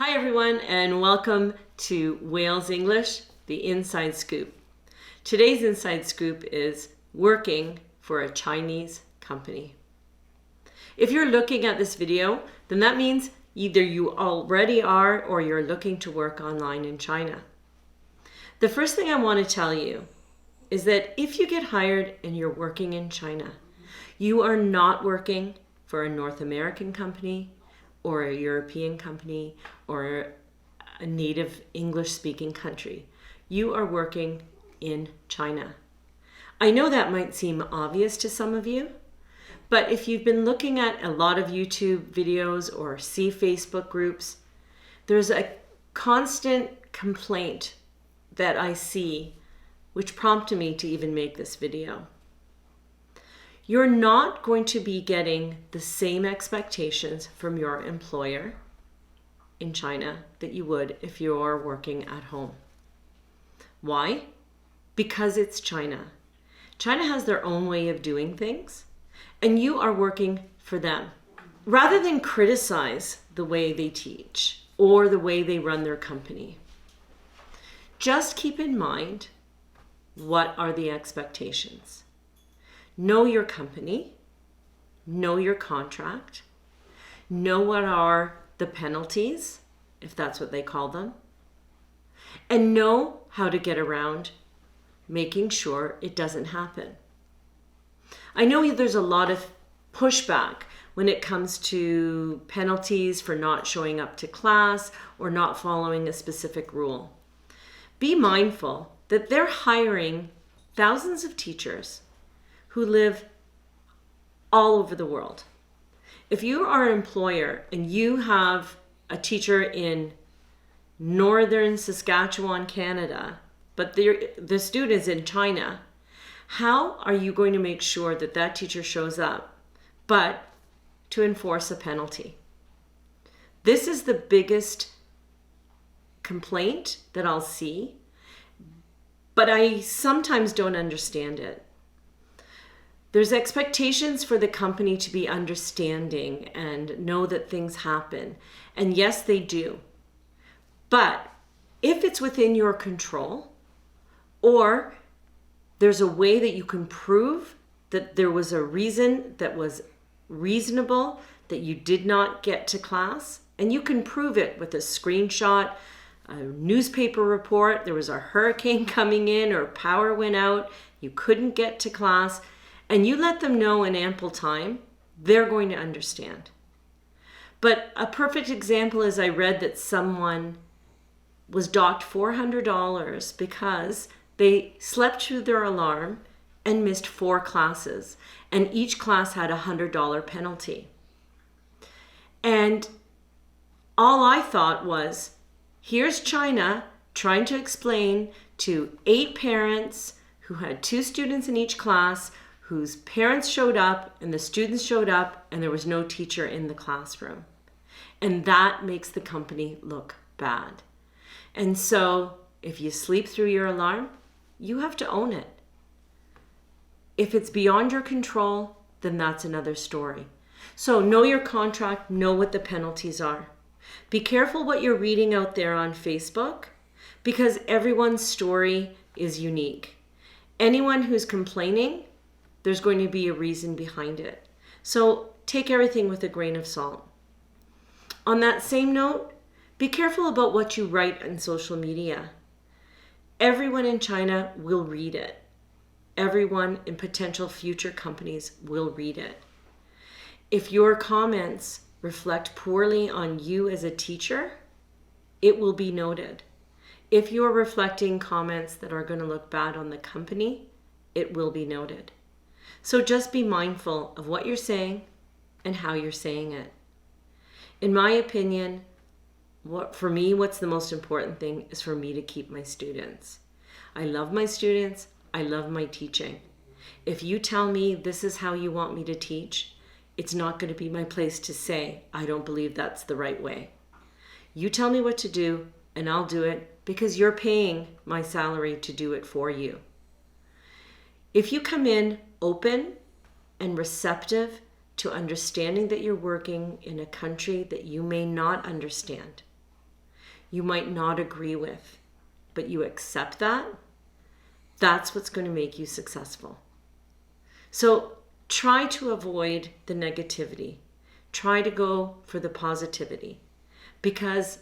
Hi everyone, and welcome to Wales English, the Inside Scoop. Today's Inside Scoop is working for a Chinese company. If you're looking at this video, then that means either you already are or you're looking to work online in China. The first thing I want to tell you is that if you get hired and you're working in China, you are not working for a North American company or a European company or a native English-speaking country. You are working in China. I know that might seem obvious to some of you, but if you've been looking at a lot of YouTube videos or see Facebook groups, there's a constant complaint that I see which prompted me to even make this video. You're not going to be getting the same expectations from your employer in China that you would if you're working at home. Why? Because it's China. China has their own way of doing things, and you are working for them. Rather than criticize the way they teach or the way they run their company, just keep in mind, what are the expectations? Know your company, know your contract, know what are the penalties, if that's what they call them, and know how to get around making sure it doesn't happen. I know there's a lot of pushback when it comes to penalties for not showing up to class or not following a specific rule. Be mindful that they're hiring thousands of teachers who live all over the world. If you are an employer and you have a teacher in northern Saskatchewan, Canada, but the student is in China, how are you going to make sure that that teacher shows up, but to enforce a penalty? This is the biggest complaint that I'll see, but I sometimes don't understand it. There's expectations for the company to be understanding and know that things happen. And yes, they do. But if it's within your control, or there's a way that you can prove that there was a reason that was reasonable that you did not get to class, and you can prove it with a screenshot, a newspaper report, there was a hurricane coming in or power went out, you couldn't get to class, and you let them know in ample time, they're going to understand. But a perfect example is I read that someone was docked $400 because they slept through their alarm and missed 4 classes, and each class had a $100 penalty. And all I thought was, here's China trying to explain to 8 parents who had 2 students in each class, whose parents showed up and the students showed up and there was no teacher in the classroom. And that makes the company look bad. And so if you sleep through your alarm, you have to own it. If it's beyond your control, then that's another story. So know your contract, know what the penalties are. Be careful what you're reading out there on Facebook, because everyone's story is unique. Anyone who's complaining, there's going to be a reason behind it. So take everything with a grain of salt. On that same note, be careful about what you write on social media. Everyone in China will read it. Everyone in potential future companies will read it. If your comments reflect poorly on you as a teacher, it will be noted. If you're reflecting comments that are going to look bad on the company, it will be noted. So just be mindful of what you're saying and how you're saying it. In my opinion, for me, what's the most important thing is for me to keep my students. I love my students. I love my teaching. If you tell me this is how you want me to teach, it's not going to be my place to say, I don't believe that's the right way. You tell me what to do and I'll do it because you're paying my salary to do it for you. If you come in open and receptive to understanding that you're working in a country that you may not understand, you might not agree with, but you accept that, that's what's going to make you successful. So try to avoid the negativity. Try to go for the positivity, because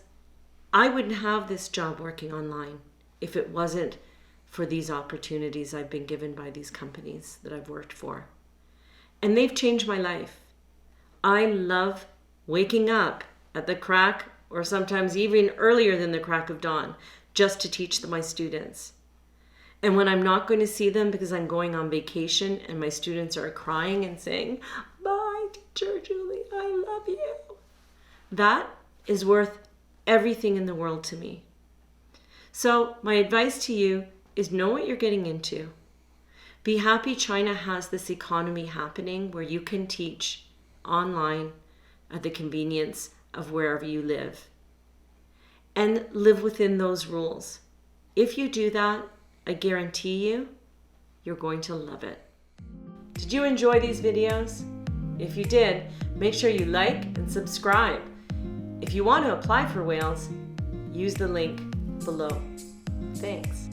I wouldn't have this job working online if it wasn't for these opportunities I've been given by these companies that I've worked for. And they've changed my life. I love waking up at the crack, or sometimes even earlier than the crack of dawn, just to teach my students. And when I'm not going to see them because I'm going on vacation and my students are crying and saying, "Bye, Teacher Julie, I love you," that is worth everything in the world to me. So my advice to you is know what you're getting into. Be happy China has this economy happening where you can teach online at the convenience of wherever you live. And live within those rules. If you do that, I guarantee you, you're going to love it. Did you enjoy these videos? If you did, make sure you like and subscribe. If you want to apply for Wales, use the link below. Thanks.